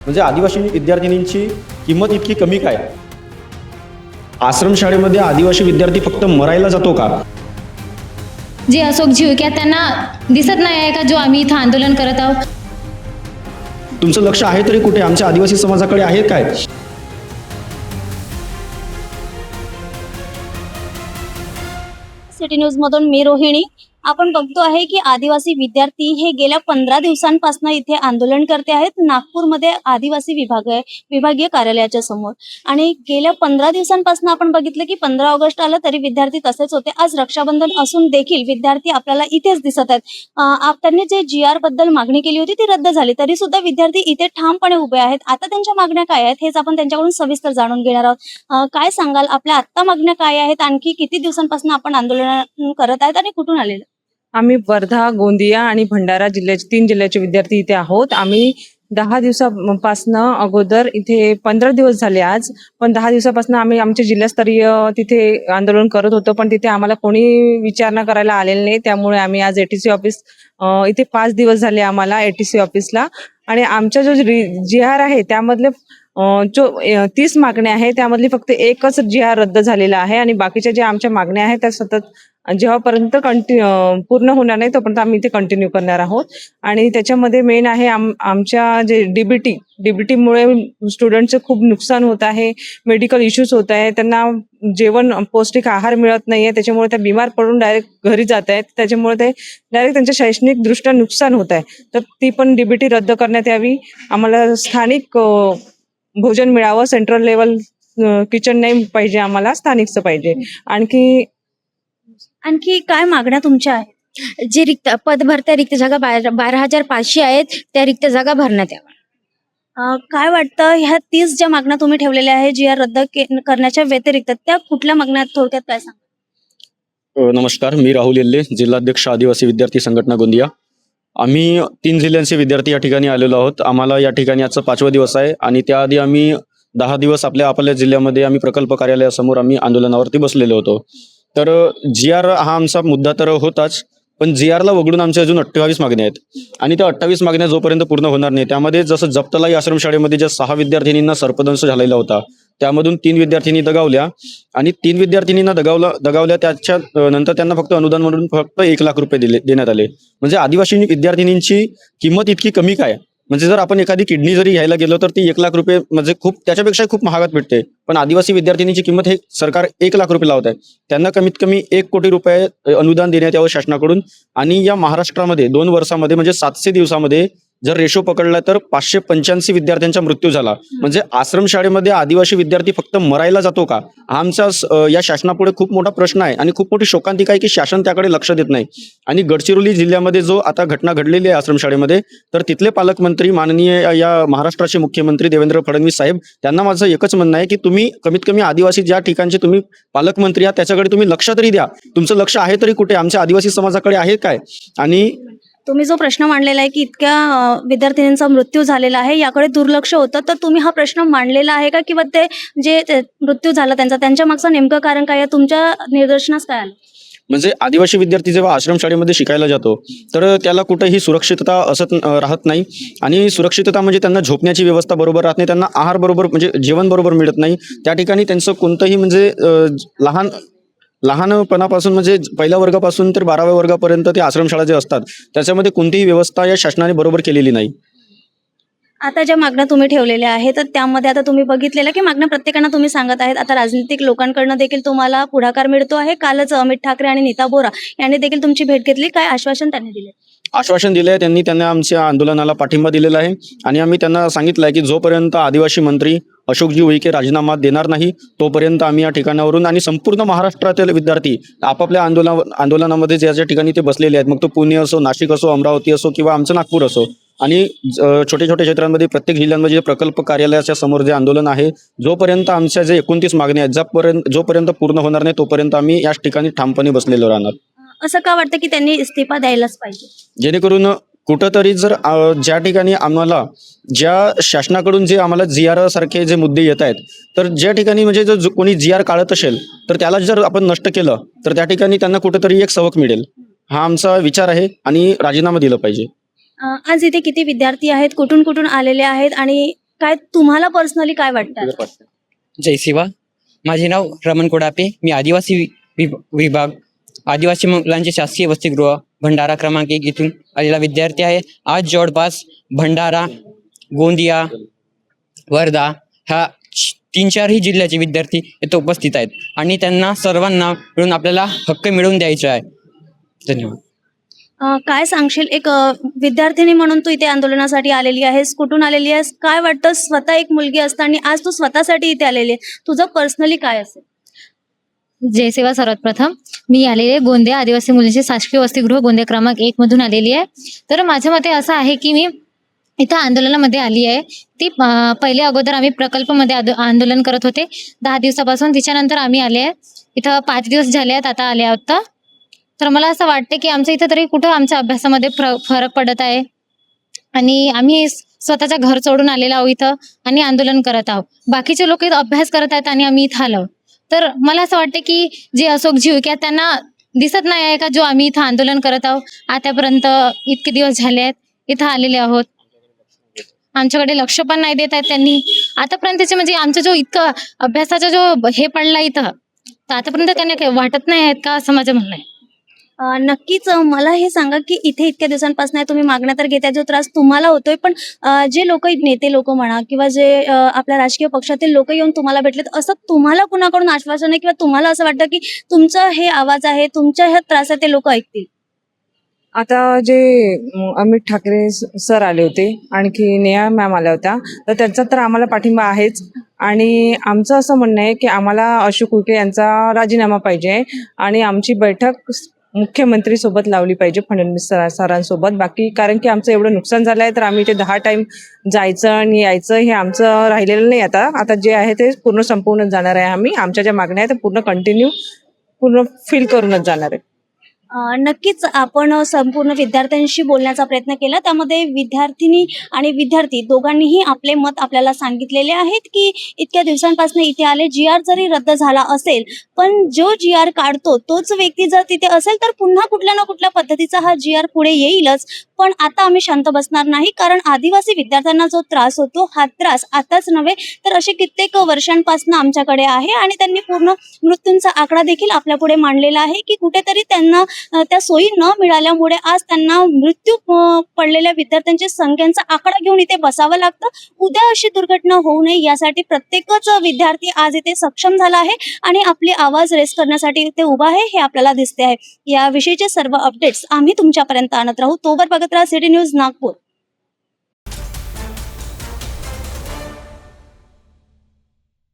म्हणजे आदिवासी विद्यार्थिनींची किंमत इतकी कमी काय? आश्रमशाळेमध्ये आदिवासी विद्यार्थी फक्त मरायला जातो का? जे अशोक झिळक्या त्यांना दिसत नाही आहे का जो आम्ही इथं आंदोलन करत आहोत? तुमचं लक्ष आहे तरी कुठे? आमच्या आदिवासी समाजाकडे आहे काय? सिटी न्यूज मधून मी रोहिणी. आपण बघतो आहे की आदिवासी विद्यार्थी हे गेल्या 15 दिवसांपासून इथे आंदोलन करते आहेत नागपूरमध्ये आदिवासी विभागीय कार्यालयाच्या समोर. आणि गेल्या 15 दिवसांपासून आपण बघितलं की 15 ऑगस्ट आलं तरी विद्यार्थी तसेच होते. आज रक्षाबंधन असून देखील विद्यार्थी आपल्याला इथेच दिसत आहेत. त्यांनी जे GR बद्दल मागणी केली होती ती रद्द झाली तरी सुद्धा विद्यार्थी इथे ठामपणे उभे आहेत. आता त्यांच्या मागण्या काय आहेत हेच आपण त्यांच्याकडून सविस्तर जाणून घेणार आहोत. काय सांगाल, आपल्या आत्ता मागण्या काय आहेत? आणखी किती दिवसांपासून आपण आंदोलन करत आहेत आणि कुठून आलेलं? आम्ही वर्धा, गोंदिया आणि भंडारा जिल्ह्याचे 3 जिल्ह्याचे विद्यार्थी इथे आहोत. आम्ही 10 दिवसापासून अगोदर इथे 15 दिवस झाले आज, पण 10 दिवसापासून आम्ही आमचे जिल्हास्तरीय तिथे आंदोलन करत होतो, पण तिथे आम्हाला कोणी विचारणा करायला आलेलं नाही. त्यामुळे आम्ही आज ATC ऑफिस इथे 5 दिवस झाले आम्हाला ATC ऑफिसला. आणि आमचा जो GR आहे त्यामधले जो 30 मागण्या आहे त्यामधली फक्त एकच GR रद्द झालेला आहे आणि बाकीच्या ज्या आमच्या मागण्या आहेत त्या सतत जेव्हापर्यंत पूर्ण होणार नाही तोपर्यंत आम्ही इथे कंटिन्यू करणार आहोत. आणि त्याच्यामध्ये मेन आहे आमच्या जे डीबीटी मुळे स्टुडंटचं खूप नुकसान होत आहे, मेडिकल इश्यूज होत आहे, त्यांना जेवण पौष्टिक आहार मिळत नाहीये, त्याच्यामुळे त्या बिमार पडून डायरेक्ट घरी जात आहेत, त्याच्यामुळे ते डायरेक्ट त्यांच्या शैक्षणिक दृष्ट्या नुकसान होत आहे. तर ती पण डीबीटी रद्द करण्यात यावी. आम्हाला स्थानिक भोजन मिळावं, सेंट्रल लेवल किचन नाही पाहिजे, आम्हाला स्थानिकचं पाहिजे. आणखी काय मागण्या तुमच्या आहेत? जे रिक्त पद भरत्या रिक्त जागा 12,500 आहेत त्या रिक्त जागा भरण्यात याव्या. काय वाटतं, ह्या 30 ज्या मागण्या तुम्ही ठेवलेल्या आहे GR रद्द करण्याच्या व्यतिरिक्त त्या कुठल्या मागण्या थोडक्यात काय सांगा? नमस्कार, मी राहुल येल्ले, जिल्हाध्यक्ष आदिवासी विद्यार्थी संघटना गोंदिया. आम्ही 3 जिल्ह्यांचे विद्यार्थी या ठिकाणी आलेलो आहोत. आम्हाला या ठिकाणी आजचा 5वा दिवस आहे आणि त्याआधी आम्ही 10 दिवस आपल्या जिल्ह्यामध्ये आम्ही प्रकल्प कार्यालयासमोर आम्ही आंदोलनावरती बसलेलो होतो. तर GR हा आमचा मुद्दा तर होताच, पण GR ला वगळून आमच्या अजून 28 मागण्या आहेत आणि त्या 28 मागण्या जोपर्यंत पूर्ण होणार नाही, त्यामध्ये जसं जप्तलाई आश्रमशाळेमध्ये ज्या 6 विद्यार्थिनींना सर्पदंश झालेला होता त्यामधून 3 विद्यार्थिनी दगावल्या आणि 3 विद्यार्थिनींना दगावल्या त्याच्या नंतर त्यांना फक्त अनुदान म्हणून फक्त 1 लाख रुपये देण्यात आले. म्हणजे आदिवासी विद्यार्थिनींची किंमत इतकी कमी काय? म्हणजे जर आपण एखादी किडनी जरी घ्यायला गेलो तर ती 1 लाख रुपये म्हणजे त्याच्यापेक्षा खूप महागात भेटते, पण आदिवासी विद्यार्थिनीची किंमत हे सरकार 1 लाख रुपये लावत आहे. त्यांना कमीत कमी 1 कोटी रुपये अनुदान देण्यात यावं शासनाकडून. आणि या महाराष्ट्रामध्ये 2 वर्षामध्ये म्हणजे 700 दिवसामध्ये जर रेशो पकडला तर 585 विद्यार्थ्यांचा मृत्यू झाला. म्हणजे आश्रमशाळेमध्ये आदिवासी विद्यार्थी फक्त मरायला जातो का? हा आमचा या शासनापुढे खूप मोठा प्रश्न आहे आणि खूप मोठी शोकांतिका आहे की शासन त्याकडे लक्ष देत नाही. आणि गडचिरोली जिल्ह्यामध्ये जो आता घटना घडलेली आहे आश्रमशाळेमध्ये, तर तिथले पालकमंत्री माननीय या महाराष्ट्राचे मुख्यमंत्री देवेंद्र फडणवीस साहेब, त्यांना माझं एकच म्हणणं आहे की तुम्ही कमीत कमी आदिवासी ज्या ठिकाणचे तुम्ही पालकमंत्री आहात त्याच्याकडे तुम्ही लक्ष तरी द्या. तुमचं लक्ष आहे तरी कुठे? आमच्या आदिवासी समाजाकडे आहे काय? आणि तुम्ही जो प्रश्न मांडलेला आहे की इतक्या विद्यार्थिनींचा मृत्यू झालेला आहे याकडे दुर्लक्ष होतं, तर तुम्ही हा प्रश्न मांडलेला आहे का? किंवा ते जे मृत्यू झाला त्यांच्या मागचं नेमकं कारण काय आहे? तुमच्या निदर्शनास काय आलं? म्हणजे आदिवासी विद्यार्थी जेव्हा आश्रमशाळेमध्ये शिकायला जातो तर त्याला कुठेही सुरक्षितता असत राहत नाही. आणि सुरक्षितता म्हणजे त्यांना झोपण्याची व्यवस्था बरोबर राहत नाही, त्यांना आहार बरोबर म्हणजे जेवण बरोबर मिळत नाही. त्या ठिकाणी त्यांचं कोणतंही म्हणजे लहानपणापासून म्हणजे 1ल्या वर्गापासून तर 12व्या वर्गापर्यंत ते आश्रमशाळा जे असतात त्याच्यामध्ये कोणतीही व्यवस्था या शासनाने बरोबर केलेली नाही. आता ज्या मागण्या तुम्ही ठेवलेल्या आहेत तर त्यामध्ये आता तुम्ही बघितलेलं की मागण्या प्रत्येकांना तुम्ही सांगत आहेत. आता राजनीतिक लोकांकडनं देखील तुम्हाला पुढाकार मिळतो आहे. कालच अमित ठाकरे आणि नीता बोरा यांनी देखील तुमची भेट घेतली. काय आश्वासन त्यांनी दिले? आश्वासन दिले आहे त्यांना आमच्या आंदोलनाला पाठिंबा दिलेला आहे आणि आम्ही त्यांना सांगितलं आहे की जोपर्यंत आदिवासी मंत्री अशोकजी उईके राजीनामा देणार नाही तोपर्यंत आम्ही या ठिकाणावरून आणि संपूर्ण महाराष्ट्रातील विद्यार्थी आपापल्या आंदोलनामध्ये ज्या ठिकाणी ते बसलेले आहेत, मग तो पुणे असो, नाशिक असो, अमरावती असो किंवा आमचं नागपूर असो, आणि छोटे छोटे क्षेत्रांमध्ये प्रत्येक जिल्ह्यांमध्ये जे प्रकल्प कार्यालयाच्या समोर जे आंदोलन आहे, जोपर्यंत आमच्या जे 29 मागण्या आहेत जोपर्यंत पूर्ण होणार नाही तोपर्यंत आम्ही याच ठिकाणी ठामपणे बसलेलो राहणार. असं का वाटतं की त्यांनी इस्तिफा द्यायलाच पाहिजे? जेणेकरून कुठंतरी जर ज्या ठिकाणी आम्हाला ज्या शासनाकडून जे आम्हाला GR सारखे जे मुद्दे येत आहेत, तर ज्या ठिकाणी म्हणजे जर कोणी GR काढत असेल तर त्याला जर आपण नष्ट केलं तर त्या ठिकाणी त्यांना कुठेतरी एक सबक मिळेल, हा आमचा विचार आहे आणि राजीनामा दिला पाहिजे. आज इथे किती विद्यार्थी आहेत, कुठून कुठून आलेले आहेत आणि काय तुम्हाला पर्सनली काय वाटतं? जय शिवा. माझे नाव रमण कोडापे. मी आदिवासी विभाग आदिवासी मुलांचे शासकीय वसतिगृह भंडारा क्रमांक 1 इथून आलेला विद्यार्थी आहे. आज जवळपास भंडारा, गोंदिया, वर्धा ह्या 3-4 जिल्ह्याचे विद्यार्थी इथे उपस्थित आहेत आणि त्यांना सर्वांना मिळून आपल्याला हक्क मिळवून द्यायचा आहे. धन्यवाद. काय सांगशील, एक विद्यार्थिनी म्हणून तू इथे आंदोलनासाठी आलेली आहेस, कुठून आलेली आहेस, काय वाटतं स्वतः एक मुलगी असताना आज तू स्वतःसाठी इथे आलेली आहे, तुझं पर्सनली काय असेल? जय सेवा. सर्वात प्रथम मी आलेली आहे गोंदिया आदिवासी मुलींचे शासकीय वसतिगृह गोंदिया क्रमांक 1 मधून आलेली आहे. तर माझ्या मते असं आहे की मी इथं आंदोलनामध्ये आली आहे. ती पहिले अगोदर आम्ही प्रकल्पमध्ये आंदोलन करत होते 10 दिवसापासून. तिच्यानंतर आम्ही आले आहे इथं 5 दिवस झाले आहेत आता आले आहोत. तर मला असं वाटते की आमच्या इथं तरी कुठं आमच्या अभ्यासामध्ये फरक पडत आहे आणि आम्ही स्वतःच्या घर सोडून आलेलो आहोत इथं आणि आंदोलन करत आहोत. बाकीचे लोक इथं अभ्यास करत आहेत आणि आम्ही इथं आलो. तर मला असं वाटतं की जे अशोक जीवक्या त्यांना दिसत नाही आहे का जो आम्ही इथं आंदोलन करत आहोत. आतापर्यंत इतके दिवस झाले आहेत इथं आलेले आहोत, आमच्याकडे लक्ष पण नाही देत आहेत त्यांनी आतापर्यंतचे. म्हणजे आमचा जो इतका अभ्यासाचा जो हे पडला इथं, तर आतापर्यंत त्यांना काही वाटत नाही आहेत का असं माझं म्हणणं आहे. नक्कीच मला हे सांगा की इथे इतक्या दिवसांपासून तुम्ही मागण्या तर घेताय, जो त्रास तुम्हाला होतोय, पण जे लोक नेते लोक म्हणा किंवा जे आपल्या राजकीय पक्षातील लोक येऊन तुम्हाला भेटलेत, असं तुम्हाला कुणाकडून आश्वासन आहे किंवा तुम्हाला असं वाटतं की तुमचा हे आवाज आहे, तुमच्या ह्या त्रास आहे ते लोक ऐकतील? आता जे अमित ठाकरे सर आले होते, आणखी नेहा मॅम आल्या होत्या, तर त्यांचा तर आम्हाला पाठिंबा आहेच. आणि आमचं असं म्हणणं आहे की आम्हाला अशोक उईके यांचा राजीनामा पाहिजे आणि आमची बैठक मुख्यमंत्री सोबत लावली पाहिजे, फडणवीस सरांसोबत. बाकी कारण की आमचं एवढं नुकसान झालं आहे, तर आम्ही इथे 10 टाइम जायचं आणि यायचं हे आमचं राहिलेलं नाही. आता जे आहे ते पूर्ण संपूर्ण जाणार आहे. आम्ही आमच्या ज्या मागण्या आहेत पूर्ण कंटिन्यू पूर्ण फिल करूनच जाणार आहे. नक्कीच आपण संपूर्ण विद्यार्थ्यांशी बोलण्याचा प्रयत्न केला, त्यामध्ये विद्यार्थिनी आणि विद्यार्थी दोघांनीही आपले मत आपल्याला सांगितलेले आहेत की इतक्या दिवसांपासून इथे आले. GR जरी रद्द झाला असेल, पण जो GR काढतो तोच व्यक्ती जर तिथे असेल तर पुन्हा कुठल्या ना कुठल्या पद्धतीचा हा GR पुढे येईलच. पण आता आम्ही शांत बसणार नाही, कारण आदिवासी विद्यार्थ्यांना जो त्रास होतो हा त्रास आताच नव्हे तर असे कित्येक वर्षांपासून आमच्याकडे आहे आणि त्यांनी पूर्ण मृत्यूंचा आकडा देखील आपल्या पुढे मांडलेला आहे की कुठेतरी त्यांना त्या सोयी न मिळाल्यामुळे आज त्यांना मृत्यू पडलेल्या विद्यार्थ्यांच्या संख्यांचा आकडा घेऊन इथे बसावं लागतं. उद्या अशी दुर्घटना होऊ नये यासाठी प्रत्येकच विद्यार्थी आज इथे सक्षम झाला आहे आणि आपली आवाज रेस करण्यासाठी इथे उभा आहे, हे आपल्याला दिसते आहे. याविषयीचे सर्व अपडेट्स आम्ही तुमच्यापर्यंत आणत राहू. तोवर बघत राहा सिटी न्यूज नागपूर.